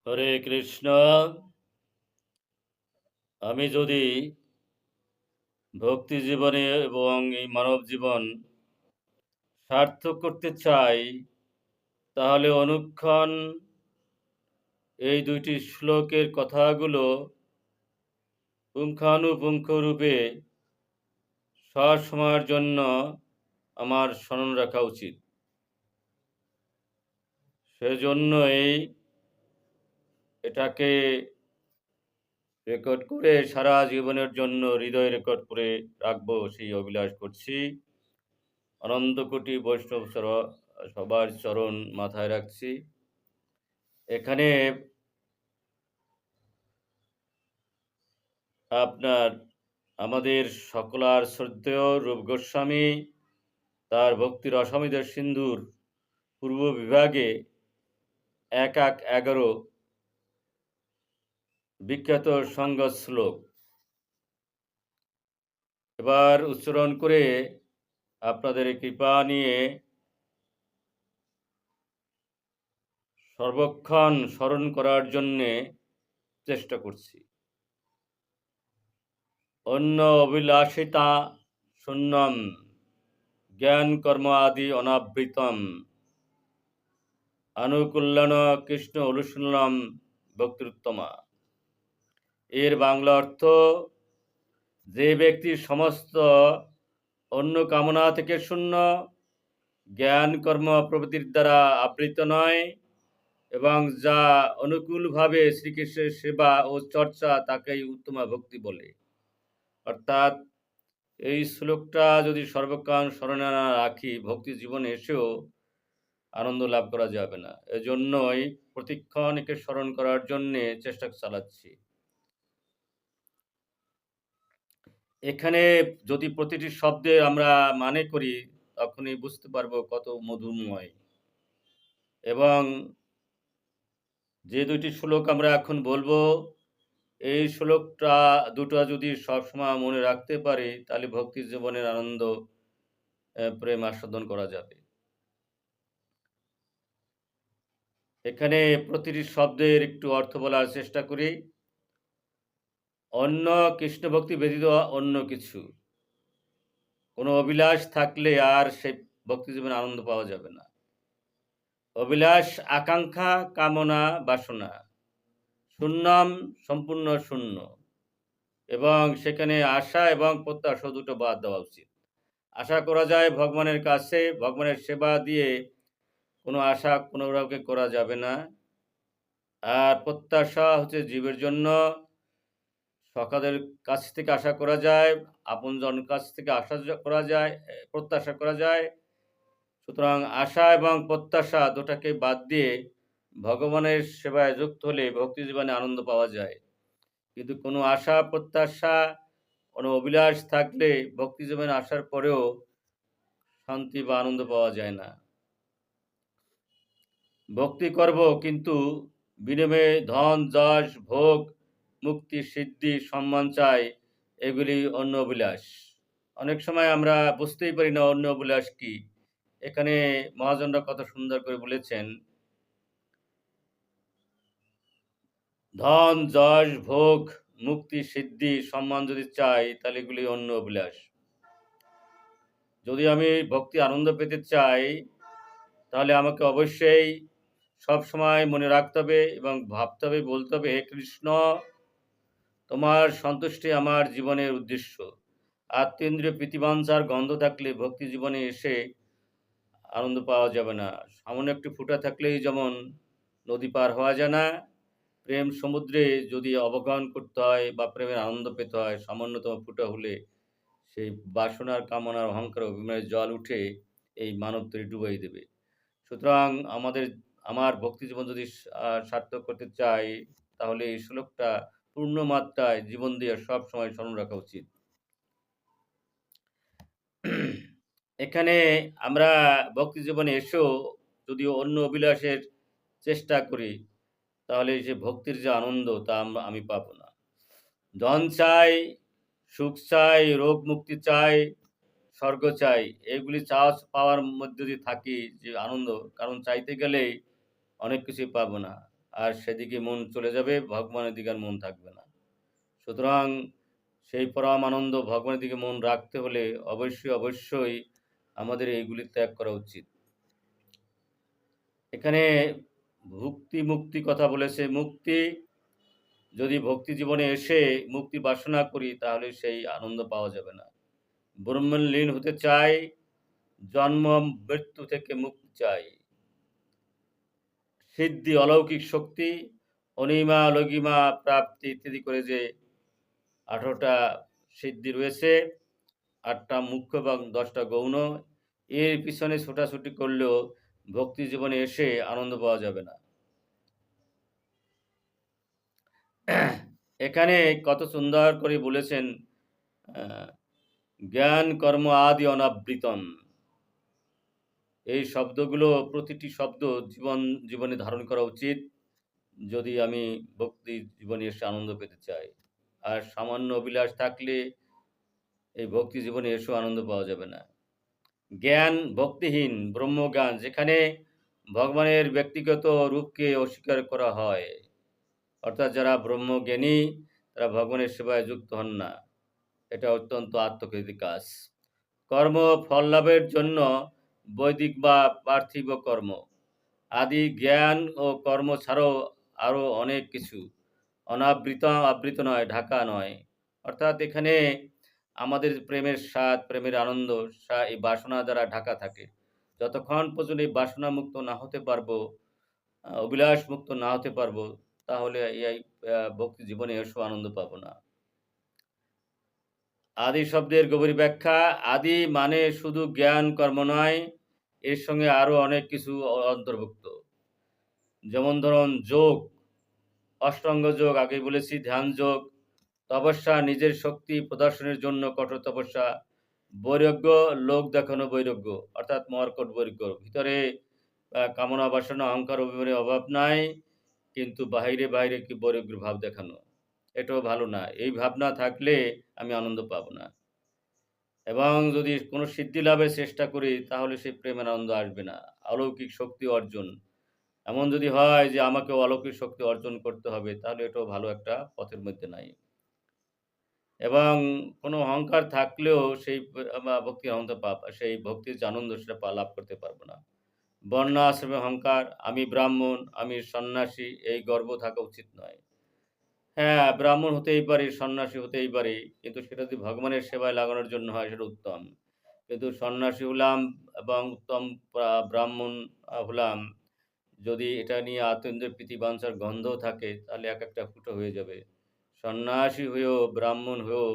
হরে কৃষ্ণ। আমি যদি ভক্তি জীবনে এবং এই মানব জীবন সার্থক করতে চাই, তাহলে অনুক্ষণ এই দুইটি শ্লোকের কথাগুলো পুঙ্খানুপুঙ্খ রূপে সবসময়ের জন্য আমার স্মরণ রাখা উচিত। সেজন্যই এটাকে রেকর্ড করে সারা জীবনের জন্য হৃদয় রেকর্ড করে রাখবো, সেই অভিলাষ করছি। অনন্ত কোটি বৈষ্ণব সবার চরণ মাথায় রাখছি। এখানে আপনার আমাদের সকলার শ্রদ্ধেয় রূপ গোস্বামী তার ভক্তির অসমিত সিন্ধুর পূর্ব বিভাগে ১-১-১১ বিখ্যাত সংগত শ্লোক এবার উচ্চারণ করে আপনাদের কৃপা নিয়ে সর্বক্ষণ স্মরণ করার জন্যে চেষ্টা করছি। অন্য অভিলাষিতা শূন্যম জ্ঞান কর্ম আদি অনাবৃতম আনুকূল্যন কৃষ্ণ অনুশীলনম ভক্তিরুত্তমা। এর বাংলা অর্থ, যে ব্যক্তি সমস্ত অন্য কামনা থেকে শূন্য, জ্ঞান কর্ম প্রভৃতির দ্বারা আবৃত নয় এবং যা অনুকূলভাবে শ্রীকৃষ্ণের সেবা ও চর্চা, তাকেই উত্তমা ভক্তি বলে। অর্থাৎ এই শ্লোকটা যদি সর্বক্ষণ স্মরণে না রাখি, ভক্তি জীবনে এসেও আনন্দ লাভ করা যাবে না। এজন্যই প্রতিক্ষণ একে স্মরণ করার জন্যে চেষ্টা চালাচ্ছি। এখানে যদি প্রতিটি শব্দের আমরা মানে করি, তখনই বুঝতে পারবো কত মধুময়। এবং যে দুইটি শ্লোক আমরা এখন বলবো, এই শ্লোকটা দুটো যদি সবসময় মনে রাখতে পারি, তাহলে ভক্তি জীবনের আনন্দ প্রেম আস্বাদন করা যাবে। এখানে প্রতিটি শব্দের একটু অর্থ বলার চেষ্টা করি। অন্য কৃষ্ণ ভক্তি ব্যতীত অন্য কিছু, কোনো অভিলাষ থাকলে আর সে ভক্তি জীবনে আনন্দ পাওয়া যাবে না। অভিলাষ, আকাঙ্ক্ষা, কামনা, বাসনা শূন্যম, সম্পূর্ণ শূন্য, এবং সেখানে আশা এবং প্রত্যাশা দুটো বাদ দেওয়া উচিত। আশা করা যায় ভগবানের কাছে, ভগবানের সেবা দিয়ে কোনো আশা কোনোভাবে করা যাবে না। আর প্রত্যাশা হচ্ছে জীবের জন্য, সখাদের কাছ থেকে আশা করা যায়, আপনজনের কাছ থেকে আশা করা যায়, প্রত্যাশা করা যায়। সুতরাং আশা এবং প্রত্যাশা দুটাকে বাদ দিয়ে ভগবানের সেবায় যুক্ত হলে ভক্তি জীবনে আনন্দ পাওয়া যায়। কিন্তু কোনো আশা প্রত্যাশা, কোনো অভিলাষ থাকলে ভক্তি জীবনে আসার পরেও শান্তি বা আনন্দ পাওয়া যায় না। ভক্তি করব, কিন্তু বিনিময়ে ধন, যশ, ভোগ, মুক্তি, সিদ্ধি, সম্মান চাই, এগুলি অন্য অভিলাষ। অনেক সময় আমরা বুঝতেই পারি না অন্য অভিলাষ কি। এখানে মহাজনরা কত সুন্দর করে বলেছেন, ধন, যশ, ভোগ, মুক্তি, সিদ্ধি, সম্মান যদি চাই, তাহলে এগুলি অন্য অভিলাষ। যদি আমি ভক্তি আনন্দ পেতে চাই, তাহলে আমাকে অবশ্যই সব সময় মনে রাখতে হবে এবং ভাবতে হবে, বলতে হবে, হে কৃষ্ণ, তোমার সন্তুষ্টি আমার জীবনের উদ্দেশ্য। আত্মেন্দ্রিয় প্রীতিবাঞ্ছার গন্ধ থাকলে ভক্তি জীবনে এসে আনন্দ পাওয়া যাবে না। সামান্য একটু ফুটা থাকলেই যেমন নদী পার হওয়া যায় না, প্রেম সমুদ্রে যদি অবগাহন করতে হয় বা প্রেমের আনন্দ পেতে হয়, সামান্যতম ফুটা হলে সেই বাসনার, কামনার, অহংকার, অভিমানের জল উঠে এই মানব তরী ডুবাই দেবে। সুতরাং আমার ভক্তি জীবন যদি সার্থক করতে চাই, তাহলে এই শ্লোকটা পূর্ণ মাত্রায় জীবন দিয়ে সব সময় স্মরণ রাখা উচিত। এখানে আমরা ভক্তি জীবনে এসেও যদি অন্য অভিলাষের চেষ্টা করি, তাহলে যে ভক্তির যে আনন্দ, তা আমি পাবো না। ধন চাই, সুখ চাই, রোগ মুক্তি চাই, স্বর্গ চাই, এগুলি পাওয়ার মধ্যে যদি থাকি যে আনন্দ, কারণ চাইতে গেলেই অনেক কিছুই পাবো না। আর সেদিকে মন চলে যাবে, ভগবানের দিকে আর মন থাকবে না। সুতরাং সেই পরম আনন্দ ভগবানের দিকে মন রাখতে হলে অবশ্যই আমাদের এইগুলি ত্যাগ করা উচিত। এখানে ভুক্তি মুক্তি কথা বলেছে। মুক্তি যদি ভক্তি জীবনে এসে মুক্তি বাসনা করি তাহলে সেই আনন্দ পাওয়া যাবে না। ব্রহ্মে লীন হতে চাই, জন্ম মৃত্যু থেকে মুক্তি চাই। সিদ্ধি, অলৌকিক শক্তি, অনিমা লঘিমা প্রাপ্তি ইত্যাদি করে যে 18টা সিদ্ধি রয়েছে, 8টা মুখ্য এবং 10টা গৌণ। এর পিছনে ছোটাছুটি করলেও ভক্তি জীবনে এসে আনন্দ পাওয়া যাবে না। এখানে কত সুন্দর করে বলেছেন, জ্ঞান কর্ম আদি অনাবৃতম। এই শব্দগুলো, প্রতিটি শব্দ জীবনে ধারণ করা উচিত যদি আমি ভক্তি জীবনে এসে আনন্দ পেতে চাই। আর সামান্য অভিলাষ থাকলে এই ভক্তি জীবনে এসেও আনন্দ পাওয়া যাবে না। জ্ঞান ভক্তিহীন ব্রহ্মজ্ঞান, যেখানে ভগবানের ব্যক্তিগত রূপকে অস্বীকার করা হয়, অর্থাৎ যারা ব্রহ্মজ্ঞানী তারা ভগবানের সেবায় যুক্ত হন না। এটা অত্যন্ত আত্মকৃতি কাজ। কর্ম ফল লাভের জন্য বৈদিক বা পার্থিব কর্ম আদি জ্ঞান ও কর্ম ছাড়াও আরও অনেক কিছু আবৃত নয়, ঢাকা নয়। অর্থাৎ এখানে আমাদের প্রেমের স্বাদ, প্রেমের আনন্দ এই বাসনা দ্বারা ঢাকা থাকে। যতক্ষণ পর্যন্ত এই বাসনা মুক্ত না হতে পারবো, অভিলাষ মুক্ত না হতে পারবো, তাহলে এই ভক্তি জীবনে এসেও আনন্দ পাবো না। আদি শব্দের গভীর ব্যাখ্যা। আদি মানে শুধু জ্ঞান কর্ম নয়, এর সঙ্গে আরও অনেক কিছু অন্তর্ভুক্ত। যেমন ধরুন যোগ, অষ্টাঙ্গ যোগ আগেই বলেছি, ধ্যান যোগ, তপস্যা, নিজের শক্তি প্রদর্শনের জন্য কঠোর তপস্যা, বৈরাগ্য, লোক দেখানো বৈরাগ্য, অর্থাৎ মর্কট বৈরাগ্য। ভিতরে কামনা বাসনা অহংকার অভিমানের অভাব নাই, কিন্তু বাইরে কি বৈরাগ্যের ভাব দেখানো, এটাও ভালো না। এই ভাবনা থাকলে আমি আনন্দ পাবো না। এবং যদি কোনো সিদ্ধি লাভের চেষ্টা করি তাহলে সেই প্রেমের আনন্দ আসবে না। অলৌকিক শক্তি অর্জন, এমন যদি হয় যে আমাকে অলৌকিক শক্তি অর্জন করতে হবে, তাহলে এটাও ভালো একটা পথের মধ্যে নাই। এবং কোনো অহংকার থাকলেও সেই ভক্তির আনন্দ সেই ভক্তির যে আনন্দ সেটা লাভ করতে পারবো না। বর্ণ আশ্রমে অহংকার, আমি ব্রাহ্মণ, আমি সন্ন্যাসী, এই গর্ব থাকা উচিত নয়। হ্যাঁ, ব্রাহ্মণ হতেই পারি, সন্ন্যাসী হতেই পারি, কিন্তু সেটা যদি ভগবানের সেবায় লাগানোর জন্য হয় সেটা উত্তম। কিন্তু সন্ন্যাসী হলাম এবং উত্তম ব্রাহ্মণ হলাম, যদি এটা নিয়ে আত্মেন্দ্রিয় প্রীতি বাঞ্ছার গন্ধও থাকে, তাহলে এক একটা ফুটো হয়ে যাবে। সন্ন্যাসী হয়েও, ব্রাহ্মণ হয়েও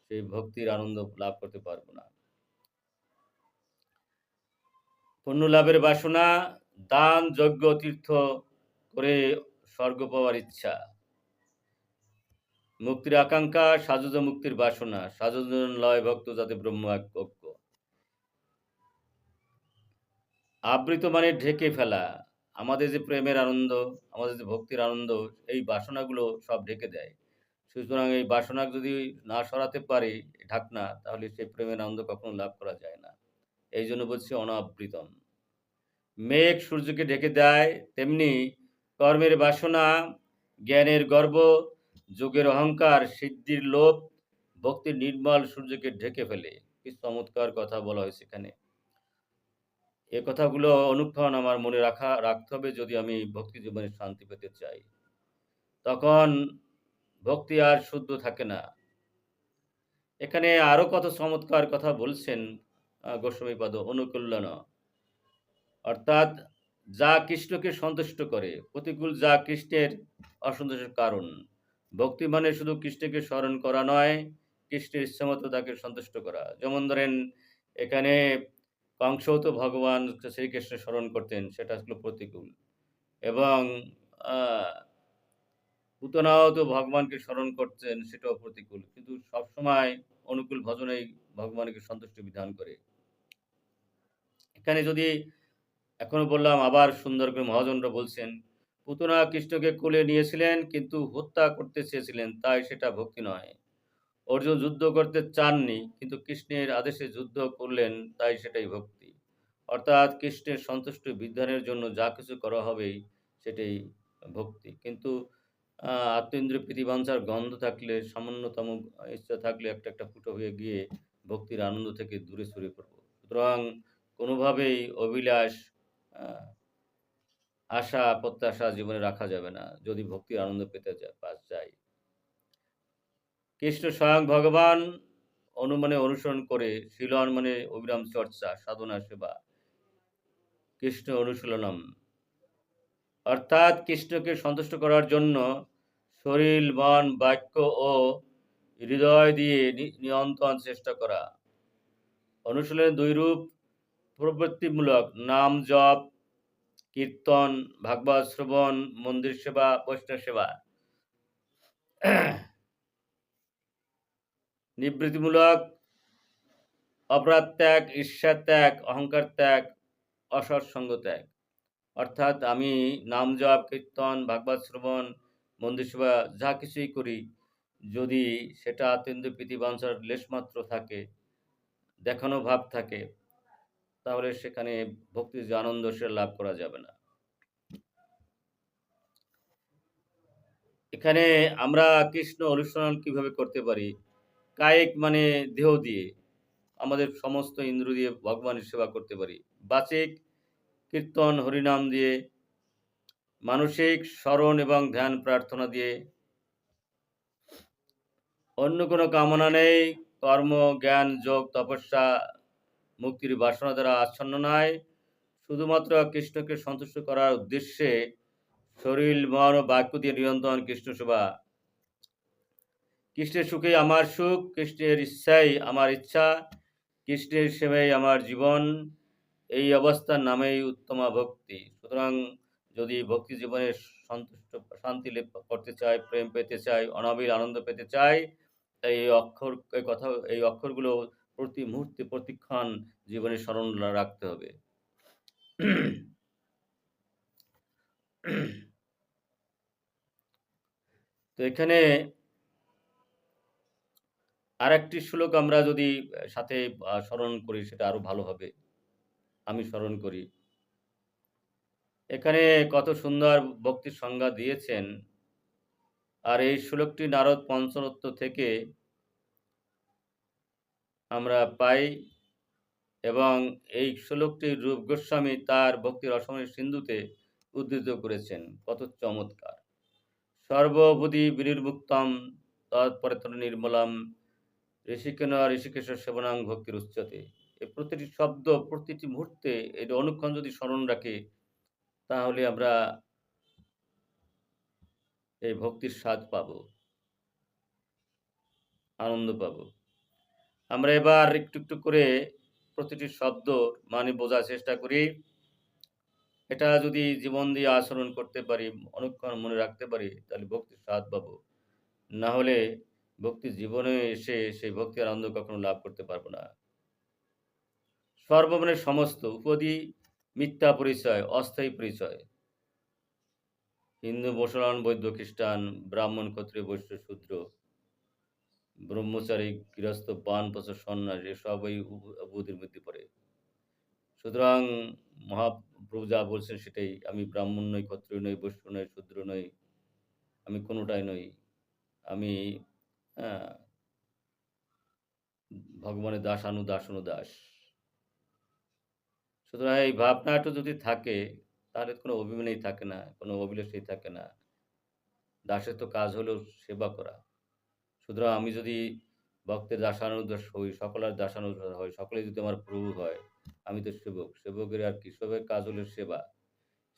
সেই ভক্তির আনন্দ লাভ করতে পারবো না। পুণ্য লাভের বাসনা, দান যজ্ঞ তীর্থ করে স্বর্গ পাওয়ার ইচ্ছা, মুক্তির আকাঙ্ক্ষা, সাজুজ মুক্তির বাসনা, সাজুজন লয় ভক্ত যাতে ব্রহ্ম এক ঐক্য। আবৃত মানে ঢেকে ফেলা। আমাদের যে প্রেমের আনন্দ, আমাদের যে ভক্তির আনন্দ, এই বাসনাগুলো সব ঢেকে দেয়। সুতরাং এই বাসনা যদি না সরাতে পারি ঢাকনা, তাহলে সেই প্রেমের আনন্দ কখনো লাভ করা যায় না। এই জন্য বলছি অনাবৃতম। মেঘ সূর্যকে ঢেকে দেয়, তেমনি কর্মের বাসনা, জ্ঞানের গর্ব, যোগের অহংকার, সিদ্ধির লোভ, ভক্তির নির্মল সূর্যকে ঢেকে ফেলে। কি চমৎকার কথা বলা হয়েছে এখানে। এ কথাগুলো অনুক্ষণ আমার মনে রাখতে হবে যদি আমি ভক্তি জীবনে শান্তি পেতে চাই। তখন ভক্তি আর শুদ্ধ থাকে না। এখানে আরো কত চমৎকার কথা বলছেন গোস্বামীপাদ। অনুকূল্যন, অর্থাৎ যা কৃষ্ণকে সন্তুষ্ট করে, প্রতিকূল যা কৃষ্ণের অসন্তোষের কারণ। ভক্তি মানে শুধু কৃষ্ণকে স্মরণ করা নয়, কৃষ্ণের ইচ্ছামতো তাকে সন্তুষ্ট করা। যেমন ধরেন এখানে কংসও তো ভগবান শ্রীকৃষ্ণ স্মরণ করতেন, সেটা আসলে প্রতিকূল। এবং পুতনাও তো ভগবানকে স্মরণ করতেন, সেটাও প্রতিকূল। কিন্তু সবসময় অনুকূল ভজনেই ভগবানকে সন্তুষ্ট বিধান করে। এখানে যদি এখনো বললাম, আবার সুন্দর করে মহাজনরা বলছেন, পুতনা কৃষ্ণকে কোলে নিয়েছিলেন কিন্তু হত্যা করতে চেয়েছিলেন, তাই সেটা ভক্তি নয়। অর্জুন যুদ্ধ করতে চাননি কিন্তু কৃষ্ণের আদেশে যুদ্ধ করলেন, তাই সেটাই ভক্তি। অর্থাৎ কৃষ্ণের সন্তুষ্ট বিধানের জন্য যা কিছু করা হবে সেটাই ভক্তি। কিন্তু আত্মেন্দ্রিয় প্রীতিবাঞ্ছার গন্ধ থাকলে, সামান্যতম ইচ্ছা থাকলে একটা ফুটো হয়ে গিয়ে ভক্তির আনন্দ থেকে দূরে সরে পড়ব। সুতরাং কোনোভাবেই অভিলাষ, আ আশা, প্রত্যাশা জীবনে রাখা যাবে না, যদি ভক্তির আনন্দ পেতে চাই। কৃষ্ণ স্বয়ং ভগবান অনুসরণ করে, শীলন মানে অবিরাম চর্চা, সাধনা, সেবা, কৃষ্ণ অনুশীলনম। অর্থাৎ কৃষ্ণকে সন্তুষ্ট করার জন্য শরীর, মন, বাক্য ও হৃদয় দিয়ে নিয়ন্ত্রণ চেষ্টা করা। অনুশীলনের ২ রূপ: প্রবৃত্তিমূলক নাম জপ, কীর্তন, ভাগবত শ্রবণ, মন্দির সেবা, বৈষ্ণব সেবা। নিবৃত্তিমূলক অপরাধ ত্যাগ, ঈর্ষা ত্যাগ, অহংকার ত্যাগ, অসৎসঙ্গ ত্যাগ। অর্থাৎ আমি নাম জপ, কীর্তন, ভাগবত শ্রবণ, মন্দির সেবা যা কিছুই করি, যদি সেটা আত্মেন্দ্রিয় প্রীতিবাঞ্ছার লেশমাত্র থাকে, দেখানো ভাব থাকে, তাহলে সেখানে ভক্তির যে আনন্দ সেটা লাভ করা যাবে না। এখানে আমরা কৃষ্ণ অনুসরণ কিভাবে করতে পারি? কায়িক মানে দেহ দিয়ে, আমাদের সমস্ত ইন্দ্র দিয়ে ভগবানের সেবা করতে পারি। বাচিক কীর্তন, হরিনাম দিয়ে, মানসিক স্মরণ এবং ধ্যান প্রার্থনা দিয়ে। অন্য কোনো কামনা নেই, কর্ম, জ্ঞান, যোগ, তপস্যা, মুক্তির বাসনা দ্বারা আচ্ছন্ন নয়, শুধুমাত্র কৃষ্ণকে সন্তুষ্ট করার উদ্দেশ্যে শরীর, মন ও বাক্য দিয়ে নিরন্তর কৃষ্ণ সেবা। কৃষ্ণের সুখে আমার সুখ, কৃষ্ণের ইচ্ছাই আমার ইচ্ছা, কৃষ্ণের সেবাই আমার জীবন, এই অবস্থার নামেই উত্তমা ভক্তি। সুতরাং যদি ভক্তি জীবনে শান্তি লাভ করতে চাই, প্রেম পেতে চাই, অনাবিল আনন্দ পেতে চাই, তাই এই অক্ষরগুলো প্রতি মুহূর্তে, প্রতিক্ষণ জীবনে স্মরণ রাখতে হবে। তো এখানে আরেকটি শ্লোক আমরা যদি সাথে স্মরণ করি, সেটা আরো ভালো হবে। আমি স্মরণ করি। এখানে কত সুন্দর ভক্তির সংজ্ঞা দিয়েছেন। আর এই শ্লোকটি নারদ পঞ্চরত্ন থেকে আমরা পাই, এবং এই শ্লোকটি রূপ গোস্বামী তার ভক্তির অসময় সিন্ধুতে উদ্ধৃত করেছেন। কত চমৎকার! সর্ববুধি বিনির্মুক্তম তৎপরিত্রাণ নির্মলম ঋষিকেন ঋষিকেশ সেবনাং ভক্তির উচ্চতে। এই প্রতিটি শব্দ, প্রতিটি মুহূর্তে এটা অনুক্ষণ যদি স্মরণ রাখি, তাহলে আমরা এই ভক্তির স্বাদ পাব, আনন্দ পাব। আমরা এবার একটু করে প্রতিটি শব্দ মানে বোঝার চেষ্টা করি। এটা যদি জীবন দিয়ে আচরণ করতে পারি, অনুক্ষণ মনে রাখতে পারি, তাহলে ভক্তির স্বাদ পাব। না হলে ভক্তি জীবনে এসে সেই ভক্তির আনন্দ কখনো লাভ করতে পারবো না। সর্বমনের সমস্ত উপাধি মিথ্যা পরিচয়, অস্থায়ী পরিচয়। হিন্দু, মুসলমান, বৌদ্ধ, খ্রিস্টান, ব্রাহ্মণ, ক্ষত্রিয়, বৈশ্য, শূদ্র, ব্রহ্মচারী, গৃহস্থ, বানপ্রস্থ, সন্ন্যাসী, সবই উপাধির মধ্যে পড়ে। সুতরাং মহাপ্রভু যা বলছেন সেটাই। আমি ব্রাহ্মণ নই, ক্ষত্রিয় নই, বৈশ্য নই, শূদ্র নই, আমি কোনোটাই নই। আমি ভগবানের দাস, দাস। সুতরাং এই ভাবনাটা যদি থাকে, তাহলে কোনো অভিমানই থাকে না, কোনো অভিলাষই থাকে না। দাসের তো কাজ হলো সেবা করা। সুতরাং আমি যদি ভক্তের দাসানুদাস হই, সকলের দাসানুদাস হই, সকলেই যদি আমার প্রভু হয়, আমি তো সেবক। সেবকের আর কি? সেবকের কাজ হলো সেবা।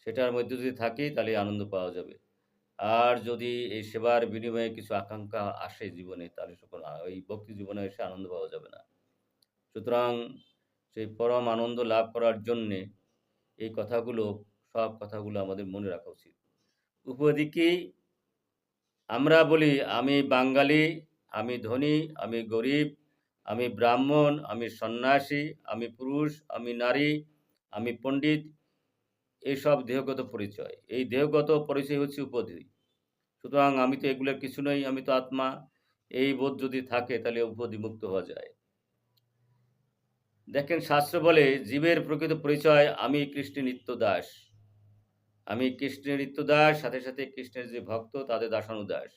সেটার মধ্যে যদি থাকি, তাহলে আনন্দ পাওয়া যাবে। আর যদি এই সেবার বিনিময়ে কিছু আকাঙ্ক্ষা আসে জীবনে, তাহলে ওই ভক্তি জীবনে এসে আনন্দ পাওয়া যাবে না। সুতরাং সেই পরম আনন্দ লাভ করার জন্যে এই কথাগুলো, সব কথাগুলো আমাদের মনে রাখা উচিত। উপাধি কি? আমরা বলি, আমি বাঙালি, আমি ধনী, আমি গরিব, আমি ব্রাহ্মণ, আমি সন্ন্যাসী, আমি পুরুষ, আমি নারী, আমি পণ্ডিত। এইসব দেহগত পরিচয়। এই দেহগত পরিচয় হচ্ছে উপাধি। সুতরাং আমি তো এগুলোর কিছু নই, আমি তো আত্মা। এই বোধ যদি থাকে, তাহলে উপাধিমুক্ত হওয়া যায়। দেখেন, শাস্ত্র বলে জীবের প্রকৃত পরিচয় আমি কৃষ্ণের নিত্য দাস। আমি কৃষ্ণের নিত্যদাস, সাথে, সাথে কৃষ্ণের যে ভক্ত তাদের দাসানুদাস।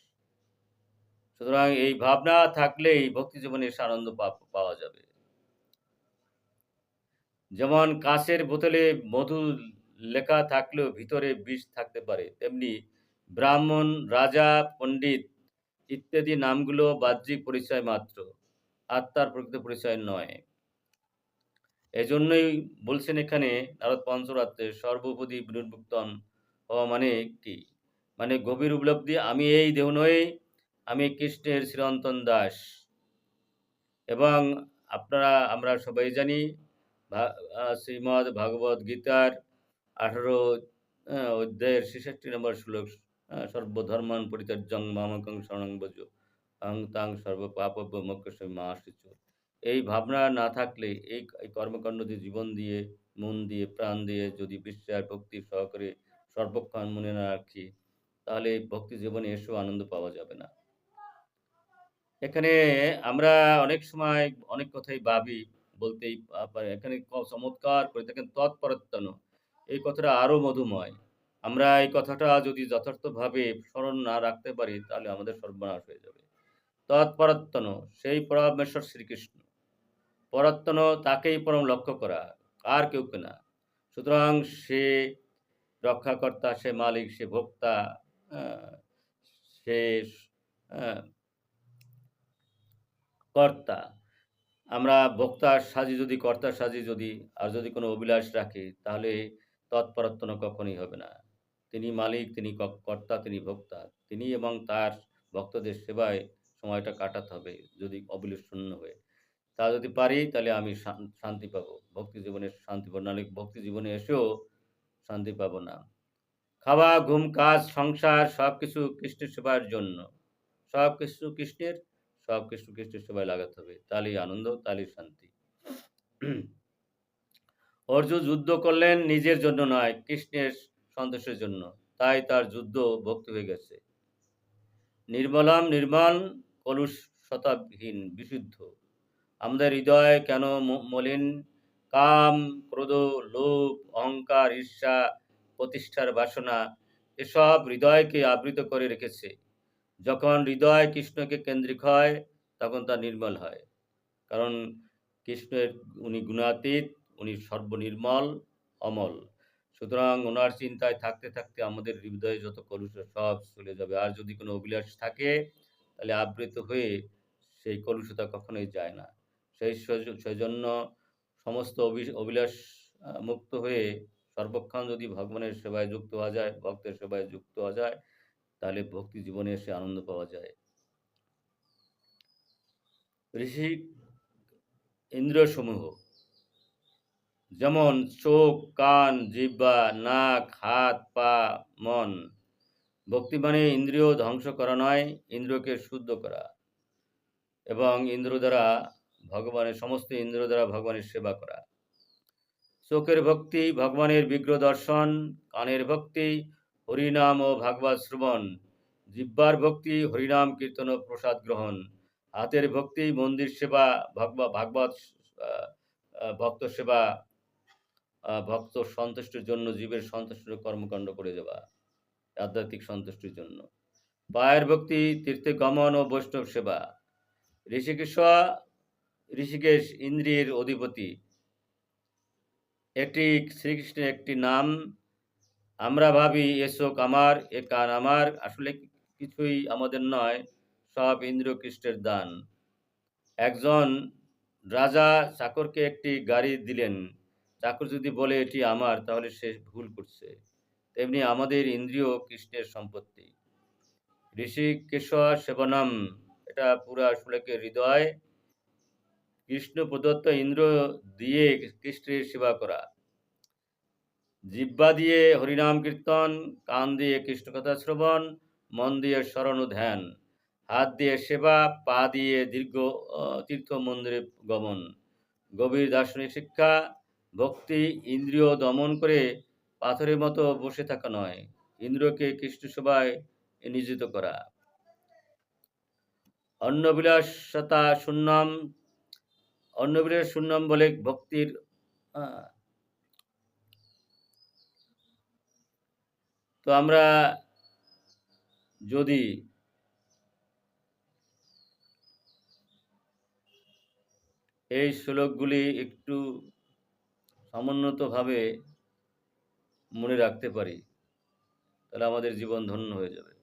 সুতরাং এই ভাবনা থাকলেই ভক্তি জীবনে এসে আনন্দ পাওয়া যাবে। যেমন কাঁচের বোতলে মধু লেখা থাকলেও ভিতরে বিষ থাকতে পারে, তেমনি ব্রাহ্মণ, রাজা, পণ্ডিত ইত্যাদি নামগুলো বাহ্যিক পরিচয় মাত্র, আত্মার প্রকৃত পরিচয় নয়। এজন্যই বলছেন এখানে নারদ পঞ্চরাত্রে সর্বপদী বিনির্মুক্তন হওয়া মানে কি? মানে গভীর উপলব্ধি, আমি এই দেহ নই, আমি কৃষ্ণের চিরন্তন দাস। এবং আমরা সবাই জানি শ্রীমদ্ ভাগবত গীতার 18 অধ্যায়ের 66 নম্বর শ্লোক, সর্বধর্মান পরিত্যাজ্যং মামেকং শরণং ব্রজ অহং তাং সর্বপাপভ্যো মোক্ষয়িষ্যামি মা শুচি। এই ভাবনা না থাকলে এই কর্মকাণ্ড দিয়ে জীবন দিয়ে, মন দিয়ে, প্রাণ দিয়ে যদি বিশ্বাস ভক্তি সহকারে সর্বক্ষণ মনে না রাখি, তাহলে ভক্তি জীবনে এসেও আনন্দ পাওয়া যাবে না। এখানে আমরা অনেক সময় অনেক কথাই ভাবি, বলতেই পারি। এখানে চমৎকার করে দেখেন তৎপরত্বন, এই কথাটা আরো মধুময়। আমরা এই কথাটা যদি যথার্থভাবে স্মরণ না রাখতে পারি, তাহলে আমাদের সর্বনাশ হয়ে যাবে। তৎপরত্বন, সেই পরমেশ্বর শ্রীকৃষ্ণ। পরাত্তন, তাকেই পরম লক্ষ্য করা, আর কেউ না। সুতরাং সে রক্ষাকর্তা, সে মালিক, সে ভোক্তা, সে কর্তা। আমরা ভোক্তার সাজি যদি, কর্তার সাজি যদি, আর যদি কোনো অভিলাষ রাখি, তাহলে তৎপরত্বন কখনই হবে না। তিনি মালিক, তিনি কর্তা, তিনি ভোক্তা। তিনি এবং তার ভক্তদের সেবায় সময়টা কাটাতে হবে, যদি অভিলাষ শূন্য হয়ে। তা যদি পারি, তাহলে আমি শান্তি পাবো, ভক্তি জীবনে শান্তি পাবো। নাহলে ভক্তি জীবনে এসেও শান্তি পাবো না। খাওয়া, ঘুম, কাজ, সংসার সবকিছু কৃষ্ণের সেবার জন্য। সবকিছু কৃষ্ণের, সবকিছু কৃষ্ণের সেবায় লাগাতে হবে। তাহলেই আনন্দ, তাহলেই শান্তি। অর্জুন যুদ্ধ করলেন নিজের জন্য নয়, কৃষ্ণের সন্তোষের জন্য। তাই তার যুদ্ধ ভক্তি হয়ে গেছে। নির্মলাম নির্মল, কলুষতাহীন, বিশুদ্ধ। আমাদের হৃদয় কেন মলিন? কাম, ক্রোধ, লোভ, অহংকার, ঈর্ষা, প্রতিষ্ঠার বাসনা এসব হৃদয়কে আবৃত করে রেখেছে। যখন হৃদয় কৃষ্ণকে কেন্দ্রিক হয়, তখন তা নির্মল হয়। কারণ কৃষ্ণের উনি গুণাতীত, উনি সর্বনির্মল, অমল। সুতরাং ওনার চিন্তায় থাকতে থাকতে আমাদের হৃদয়ে যত কলুষ সব চলে যাবে। আর যদি কোনো অভিলাষ থাকে, তাহলে আবৃত হয়ে সেই কলুষতা কখনোই যায় না। সেজন্য সমস্ত অভিলাষ মুক্ত হয়ে সর্বক্ষণ যদি ভগবানের সেবায় যুক্ত হওয়া যায়, ভক্তের সেবায় যুক্ত হওয়া যায়, তাহলে ভক্তি জীবনে এসে আনন্দ পাওয়া যায়। ঋষি ইন্দ্রিয়সমূহ যেমন চোখ, কান, জিহ্বা, নাক, হাত, পা, মন। ভক্তি মানে ইন্দ্রিয় ধ্বংস করা নয়, ইন্দ্রিয়কে শুদ্ধ করা এবং সমস্ত ইন্দ্রিয় দ্বারা ভগবানের সেবা করা। চোখের ভক্তি ভগবানের বিগ্রহ দর্শন, কানের ভক্তি হরিনাম ও ভাগবত শ্রবণ, জিহ্বার ভক্তি হরিনাম কীর্তন ও প্রসাদ গ্রহণ, হাতের ভক্তি মন্দির সেবা, ভাগবত ভক্ত সেবা, ভক্ত সন্তুষ্টির জন্য জীবের সন্তুষ্টির কর্মকাণ্ড করে যাওয়া, আধ্যাত্মিক সন্তুষ্টির জন্য। পায়ের ভক্তি তীর্থে গমন ও বৈষ্ণব সেবা। ঋষিকেশ ইন্দ্রিয়ের অধিপতি, এটি শ্রীকৃষ্ণের একটি নাম। আমরা ভাবি এ চোখ আমার, এ কান আমার, আসলে কিছুই আমাদের নয়, সব ইন্দ্রিয় কৃষ্ণের দান। একজন রাজা চাকরকে একটি গাড়ি দিলেন। চাকর যদি বলে এটি আমার, তাহলে সে ভুল করছে। তেমনি আমাদের ইন্দ্রিয় কৃষ্ণের সম্পত্তি। ঋষিকেশ সেবনম, এটা পুরা শ্লোকে হৃদয় কৃষ্ণ প্রদত্ত ইন্দ্র দিয়ে কৃষ্ণের সেবা করা। জিহ্বা দিয়ে হরিনাম কীর্তন, কান দিয়ে কৃষ্ণ কথা শ্রবণ, মন দিয়ে স্মরণ ও ধ্যান, হাত দিয়ে সেবা, পা দিয়ে তীর্থ মন্দিরে গমন, গভীর দার্শনিক শিক্ষা। ভক্তি ইন্দ্রিয় দমন করে পাথরের মতো বসে থাকা নয়, ইন্দ্রিয়কে কৃষ্ণ সেবায় নিয়োজিত করা। অন্নবিলাসতা শূন্যম বলে ভক্তির তো আমরা যদি এই শ্লোকগুলি একটু সমুন্নতভাবে মনে রাখতে পারি, তাহলে আমাদের জীবন ধন্য হয়ে যাবে।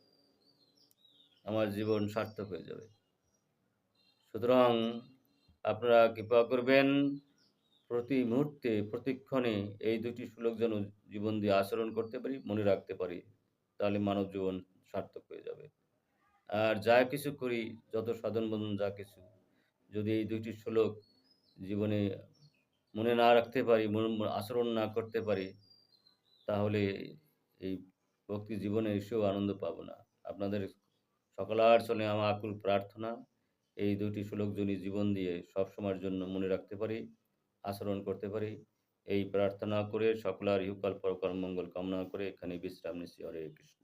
আমার জীবন সার্থক হয়ে যাবে। সুতরাং আপনারা কৃপা করবেন প্রতি মুহূর্তে, প্রতিক্ষণে এই ২ টি শ্লোক যেন জীবন দিয়ে আচরণ করতে পারি, মনে রাখতে পারি। তাহলে মানব জীবন সার্থক হয়ে যাবে। আর যা কিছু করি, যত সাধন-ভজন যা কিছু, যদি এই ২ টি শ্লোক জীবনে মনে না রাখতে পারি, আচরণ না করতে পারি, তাহলে এই ভক্তি জীবনে এসেও আনন্দ পাবো না। আপনাদের সকলার চরণে আমার আকুল প্রার্থনা, এই ২ টি শ্লোক যদি জীবন দিয়ে সবসময়ের জন্য মনে রাখতে পারি, আচরণ করতে পারি, এই প্রার্থনা করে সকলার ইহকাল পরকাল মঙ্গল কামনা করে এখানেই বিশ্রাম নিচ্ছি। হরে কৃষ্ণ।